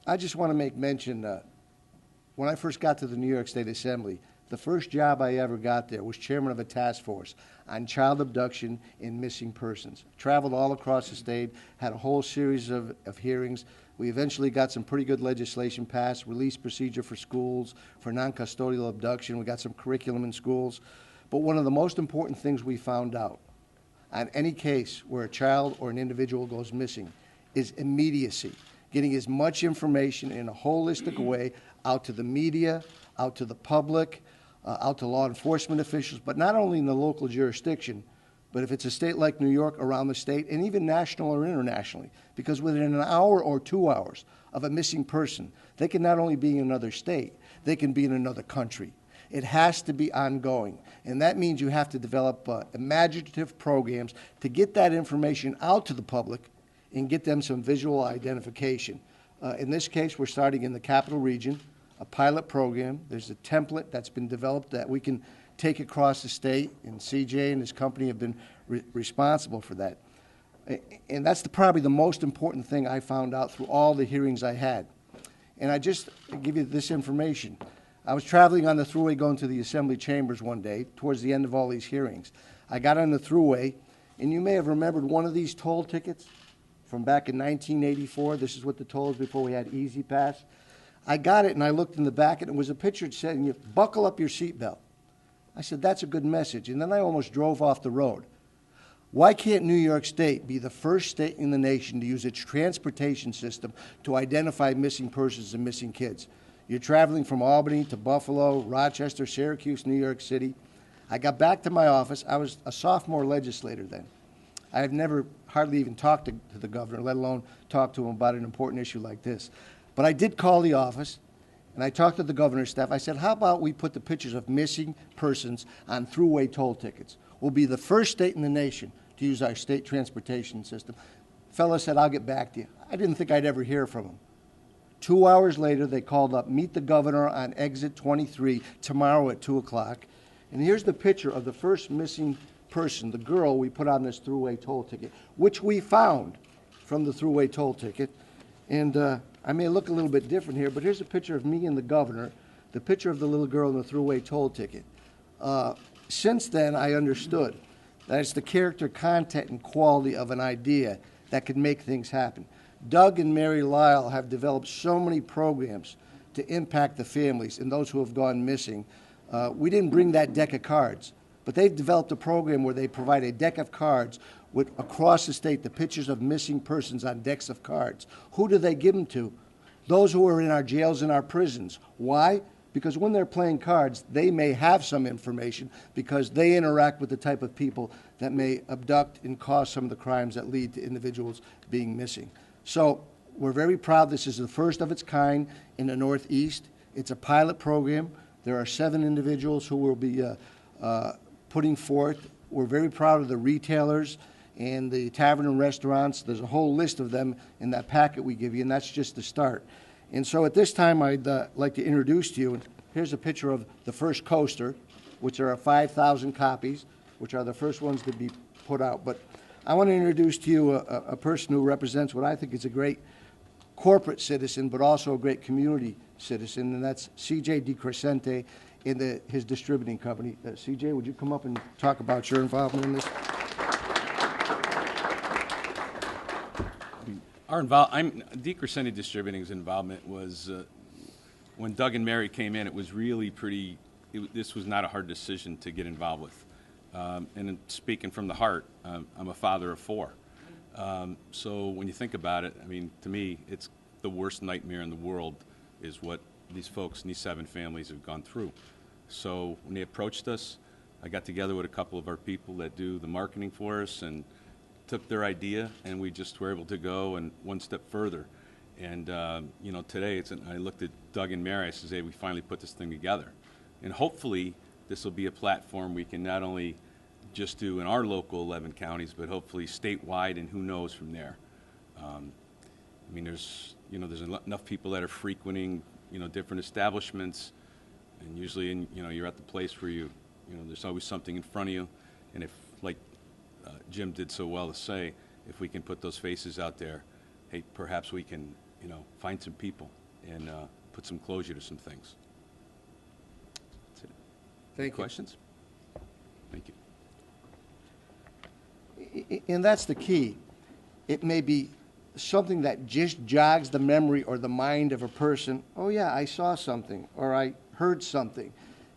I just want to make mention, when I first got to the New York State Assembly, the first job I ever got there was chairman of a task force on child abduction and missing persons. Traveled all across the state, had a whole series of hearings. We eventually got some pretty good legislation passed, release procedure for schools, for non-custodial abduction. We got some curriculum in schools. But one of the most important things we found out on any case where a child or an individual goes missing is immediacy, getting as much information in a holistic way out to the media, out to the public, out to law enforcement officials, but not only in the local jurisdiction, but if it's a state like New York, around the state, and even national or internationally. Because within an hour or 2 hours of a missing person, they can not only be in another state, they can be in another country. It has to be ongoing. And that means you have to develop imaginative programs to get that information out to the public and get them some visual identification. In this case, we're starting in the Capital Region, a pilot program. There's a template that's been developed that we can take across the state, and CJ and his company have been responsible for that. And that's probably the most important thing I found out through all the hearings I had. And I just give you this information. I was traveling on the thruway going to the Assembly chambers one day towards the end of all these hearings. I got on the thruway, and you may have remembered one of these toll tickets from back in 1984. This is what the tolls before we had Easy Pass. I got it, and I looked in the back, and it was a picture that said, "Buckle up your seatbelt." I said, that's a good message. And then I almost drove off the road. Why can't New York State be the first state in the nation to use its transportation system to identify missing persons and missing kids? You're traveling from Albany to Buffalo, Rochester, Syracuse, New York City. I got back to my office. I was a sophomore legislator then. I have never hardly even talked to the governor, let alone talk to him about an important issue like this. But I did call the office, and I talked to the governor's staff. I said, how about we put the pictures of missing persons on thruway toll tickets? We'll be the first state in the nation to use our state transportation system. Fellow said, I'll get back to you. I didn't think I'd ever hear from him. 2 hours later, they called up, meet the governor on exit 23 tomorrow at 2 o'clock. And here's the picture of the first missing person, the girl we put on this thruway toll ticket, which we found from the thruway toll ticket. And I may look a little bit different here, but here's a picture of me and the governor, the picture of the little girl in the thruway toll ticket. Since then, I understood that it's the character, content, and quality of an idea that can make things happen. Doug and Mary Lyle have developed so many programs to impact the families and those who have gone missing. We didn't bring that deck of cards, but they've developed a program where they provide a deck of cards with, across the state, the pictures of missing persons on decks of cards. Who do they give them to? Those who are in our jails and our prisons. Why? Because when they're playing cards, they may have some information because they interact with the type of people that may abduct and cause some of the crimes that lead to individuals being missing. So we're very proud this is the first of its kind in the Northeast. It's a pilot program. There are 7 individuals who will be putting forth. We're very proud of the retailers and the tavern and restaurants. There's a whole list of them in that packet we give you, and that's just the start. And so at this time, I'd like to introduce to you, here's a picture of the first coaster, which there are 5,000 copies, which are the first ones to be put out. But I want to introduce to you a person who represents what I think is a great corporate citizen, but also a great community citizen, and that's CJ DeCrescente in his distributing company. CJ, would you come up and talk about your involvement in this? DeCrescente Distributing's involvement was when Doug and Mary came in. It was really this was not a hard decision to get involved with. And speaking from the heart, I'm a father of 4. So when you think about it, I mean, to me, it's the worst nightmare in the world is what these folks and these 7 families have gone through. So when they approached us, I got together with a couple of our people that do the marketing for us and took their idea, and we just were able to go and one step further. And you know, today I looked at Doug and Mary. I said, "Hey, we finally put this thing together," and hopefully this will be a platform we can not only just do in our local 11 counties, but hopefully statewide, and who knows from there. I mean, there's enough people that are frequenting different establishments, and usually you're at the place where there's always something in front of you, and if like Jim did so well to say, if we can put those faces out there, hey, perhaps we can find some people and put some closure to some things. That's it. Any questions? Thank you. And that's the key. It may be something that just jogs the memory or the mind of a person. Oh yeah, I saw something, or I heard something.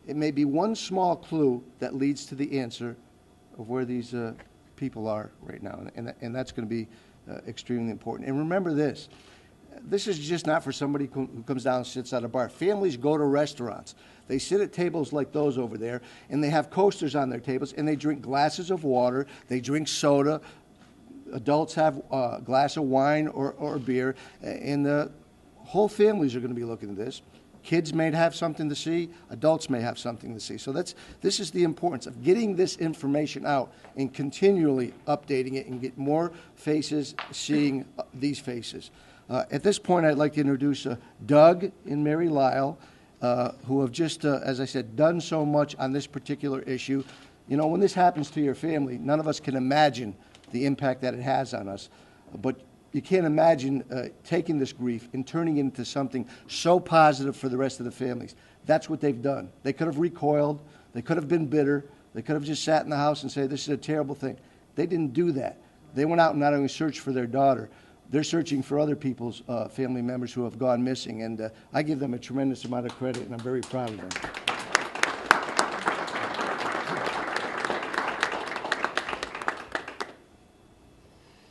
It may be one small clue that leads to the answer of where these people are right now, and that's going to be extremely important. And remember this. This is just not for somebody who comes down and sits at a bar. Families go to restaurants. They sit at tables like those over there, and they have coasters on their tables, and they drink glasses of water. They drink soda. Adults have a glass of wine or beer, and the whole families are going to be looking at this. Kids may have something to see. Adults may have something to see. So this is the importance of getting this information out and continually updating it and get more faces seeing these faces. At this point, I'd like to introduce Doug and Mary Lyle, who have just, as I said, done so much on this particular issue. You know, when this happens to your family, none of us can imagine the impact that it has on us. But you can't imagine taking this grief and turning it into something so positive for the rest of the families. That's what they've done. They could have recoiled. They could have been bitter. They could have just sat in the house and said, this is a terrible thing. They didn't do that. They went out and not only searched for their daughter, they're searching for other people's family members who have gone missing. And I give them a tremendous amount of credit, and I'm very proud of them.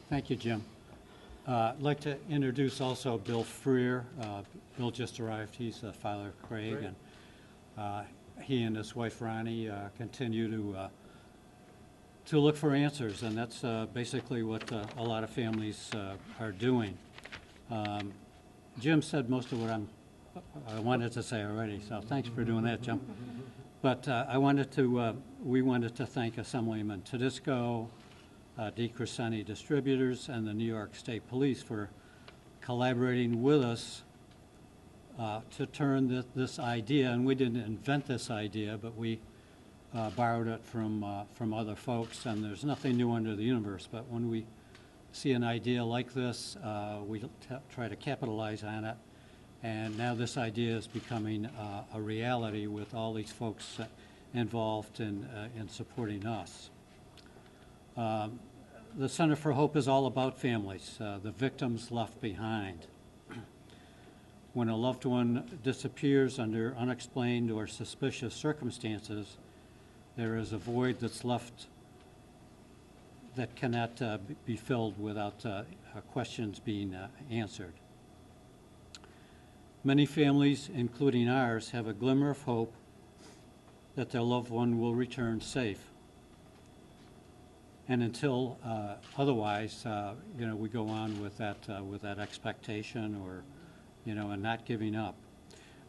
Thank you, Jim. I'd like to introduce also Bill Freer. Bill just arrived. He's Filer Craig, and he and his wife Ronnie continue to look for answers, and that's basically what a lot of families are doing. Jim said most of what I wanted to say already, so thanks for doing that, Jim. But we wanted to thank Assemblyman Tedisco, DeCrescenti Distributors, and the New York State Police for collaborating with us to turn this idea, and we didn't invent this idea, but we borrowed it from other folks, and there's nothing new under the universe. But when we see an idea like this, we try to capitalize on it, and now this idea is becoming a reality with all these folks involved in supporting us. The Center for Hope is all about families, the victims left behind. When a loved one disappears under unexplained or suspicious circumstances, there is a void that's left that cannot be filled without questions being answered. Many families, including ours, have a glimmer of hope that their loved one will return safe. And until otherwise, we go on with that expectation, or, and not giving up.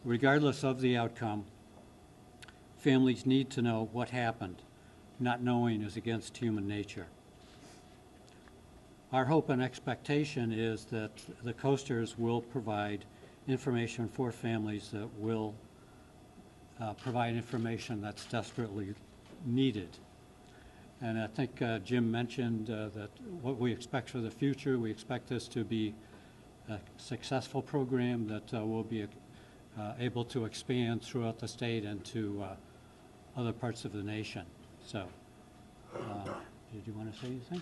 Regardless of the outcome, families need to know what happened. Not knowing is against human nature. Our hope and expectation is that the coasters will provide information for families that will provide information that's desperately needed. And I think Jim mentioned that what we expect for the future, we expect this to be a successful program that will be able to expand throughout the state and to other parts of the nation. So, did you want to say anything?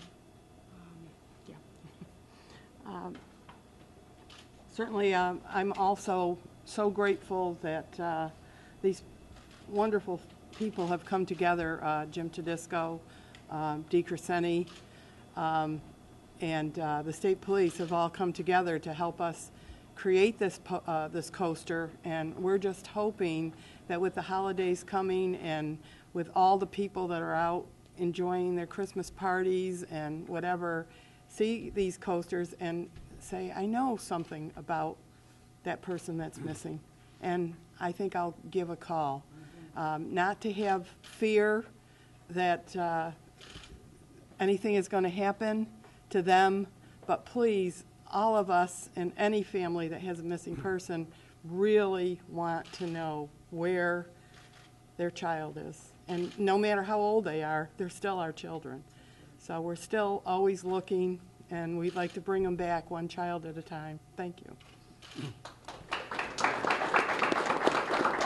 Yeah. Certainly, I'm also so grateful that these wonderful people have come together, Jim Tedisco, DeCrescenti, and the state police have all come together to help us create this coaster, and we're just hoping that with the holidays coming and with all the people that are out enjoying their Christmas parties and whatever, see these coasters and say, I know something about that person that's missing, and I think I'll give a call. Not to have fear that anything is going to happen to them, but please, all of us and any family that has a missing person really want to know where their child is. And no matter how old they are, they're still our children. So we're still always looking, and we'd like to bring them back one child at a time. Thank you.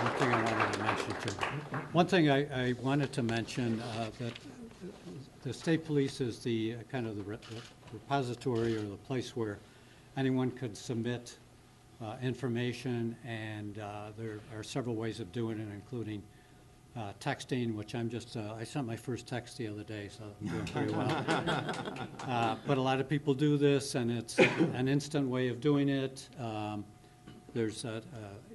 One thing I wanted to mention too. One thing I wanted to mention, that the state police is the kind of the repository or the place where anyone could submit information, and there are several ways of doing it, including texting, which I sent my first text the other day, so I'm doing pretty well. But a lot of people do this, and it's an instant way of doing it. There's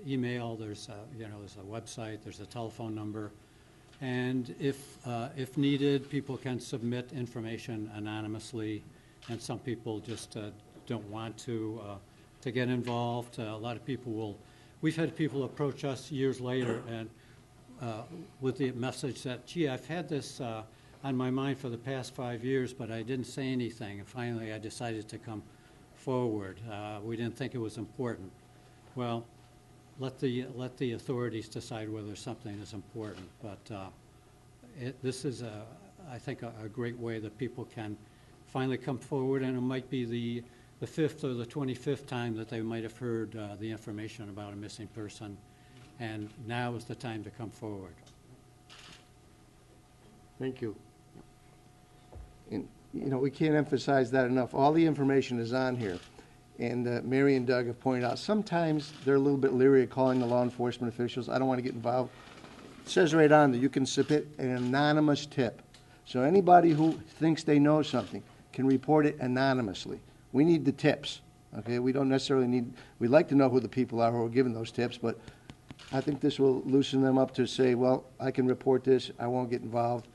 email, there's a website, there's a telephone number, and if needed, people can submit information anonymously, and some people just don't want to get involved. A lot of people we've had people approach us years later and with the message that, gee, I've had this on my mind for the past 5 years, but I didn't say anything, and finally I decided to come forward. We didn't think it was important. Well, let the authorities decide whether something is important, but this is, I think, a great way that people can finally come forward, and it might be the 5th or the 25th time that they might have heard the information about a missing person, and now is the time to come forward. Thank you. And, we can't emphasize that enough. All the information is on here. And Mary and Doug have pointed out, sometimes they're a little bit leery of calling the law enforcement officials. I don't want to get involved. It says right on there, you can submit an anonymous tip. So anybody who thinks they know something can report it anonymously. We need the tips, okay? We don't necessarily we'd like to know who the people are who are giving those tips, but I think this will loosen them up to say, well, I can report this, I won't get involved.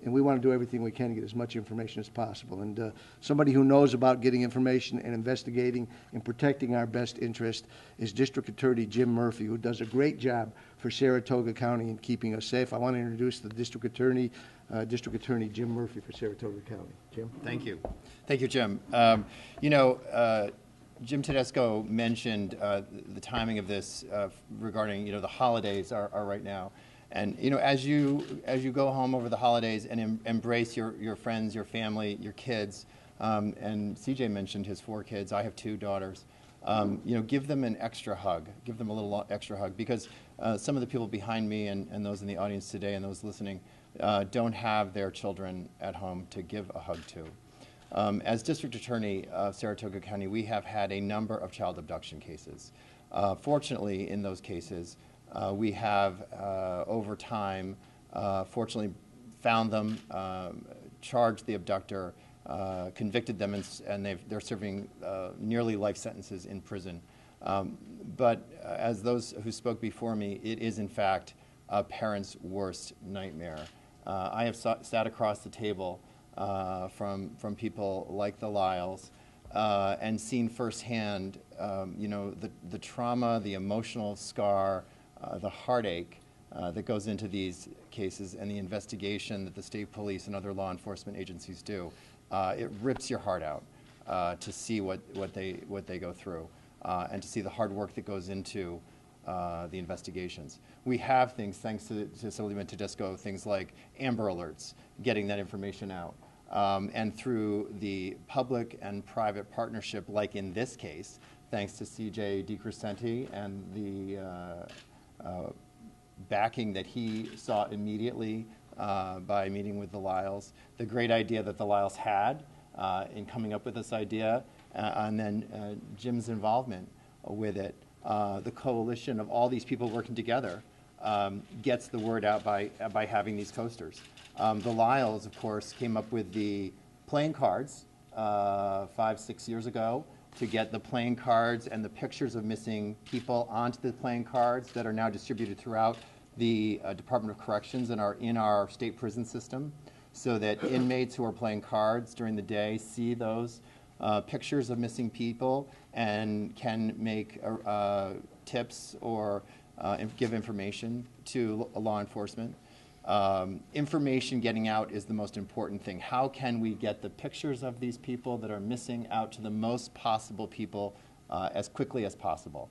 And we want to do everything we can to get as much information as possible. And somebody who knows about getting information and investigating and protecting our best interest is District Attorney Jim Murphy, who does a great job for Saratoga County in keeping us safe. I want to introduce the District Attorney Jim Murphy for Saratoga County. Jim? Thank you. Thank you, Jim. Jim Tedisco mentioned the timing of this regarding, the holidays are right now. And as you go home over the holidays and embrace your friends, your family, your kids, and CJ mentioned his 4 kids. I have 2 daughters. Give them an extra hug. Give them a little extra hug, because some of the people behind me and those in the audience today and those listening don't have their children at home to give a hug to. As District Attorney of Saratoga County, we have had a number of child abduction cases. Fortunately, in those cases, we have, over time, fortunately found them, charged the abductor, convicted them, and they're serving nearly life sentences in prison. But as those who spoke before me, it is, in fact, a parent's worst nightmare. I have sat across the table from people like the Lyles and seen firsthand, the trauma, the emotional scar, the heartache that goes into these cases, and the investigation that the state police and other law enforcement agencies do. It rips your heart out to see what they go through, and to see the hard work that goes into the investigations. We have things, thanks to Assemblyman Tedisco, things like Amber Alerts, getting that information out. And through the public and private partnership, like in this case, thanks to CJ DiCrescenti and the backing that he saw immediately by meeting with the Lyles, the great idea that the Lyles had in coming up with this idea, and then Jim's involvement with it. The coalition of all these people working together gets the word out by having these coasters. The Lyles, of course, came up with the playing cards 5-6 years ago to get the playing cards and the pictures of missing people onto the playing cards that are now distributed throughout the Department of Corrections and are in our state prison system, so that inmates who are playing cards during the day see those pictures of missing people and can make tips or give information to law enforcement. Information getting out is the most important thing. How can we get the pictures of these people that are missing out to the most possible people as quickly as possible?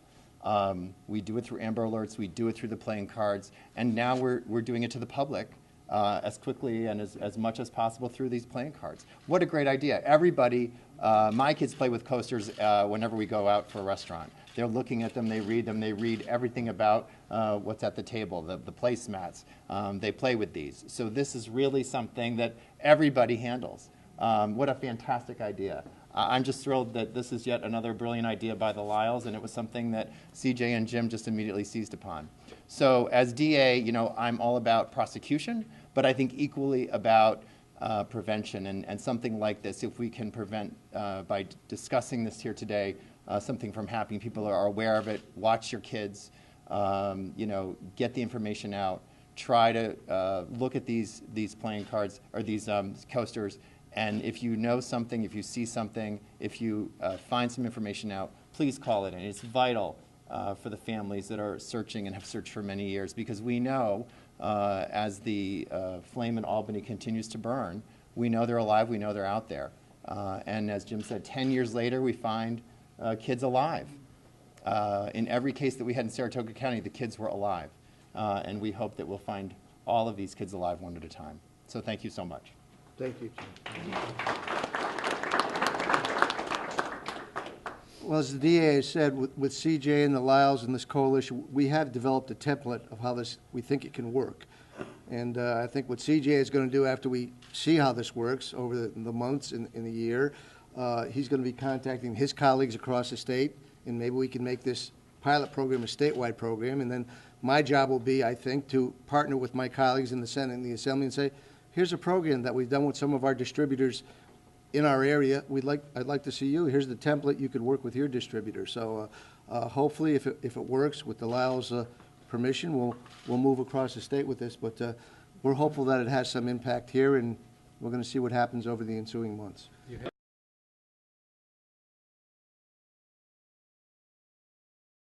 We do it through Amber Alerts, we do it through the playing cards, and now we're doing it to the public as quickly and as much as possible through these playing cards. What a great idea. Everybody, my kids play with coasters whenever we go out for a restaurant. They're looking at them, they read everything about what's at the table, the placemats. They play with these. So this is really something that everybody handles. What a fantastic idea. I'm just thrilled that this is yet another brilliant idea by the Lyles, and it was something that CJ and Jim just immediately seized upon. So as DA, you know, I'm all about prosecution, but I think equally about prevention, and something like this, if we can prevent, by discussing this here today, something from happening, people are aware of it, watch your kids, you know, get the information out, try to look at these playing cards, or these coasters, and if you know something, if you see something, if you find some information out, please call it in. It's vital for the families that are searching and have searched for many years, because we know as the flame in Albany continues to burn, we know they're alive, we know they're out there. And as Jim said, 10 years later, we find kids alive. In every case that we had in Saratoga County, the kids were alive. And we hope that we'll find all of these kids alive one at a time. So thank you so much. Thank you, Jim. Well, as the DA has said, with CJ and the Lyles and this coalition, we have developed a template of how we think it can work. And I think what CJ is going to do after we see how this works over the months in the year, he's going to be contacting his colleagues across the state, and maybe we can make this pilot program a statewide program. And then my job will be, I think, to partner with my colleagues in the Senate and the Assembly and say, here's a program that we've done with some of our distributors in our area. I'd like to see you. Here's the template. You could work with your distributor. So hopefully, if it works with the Lyle's permission, we'll move across the state with this. But we're hopeful that it has some impact here, and we're going to see what happens over the ensuing months.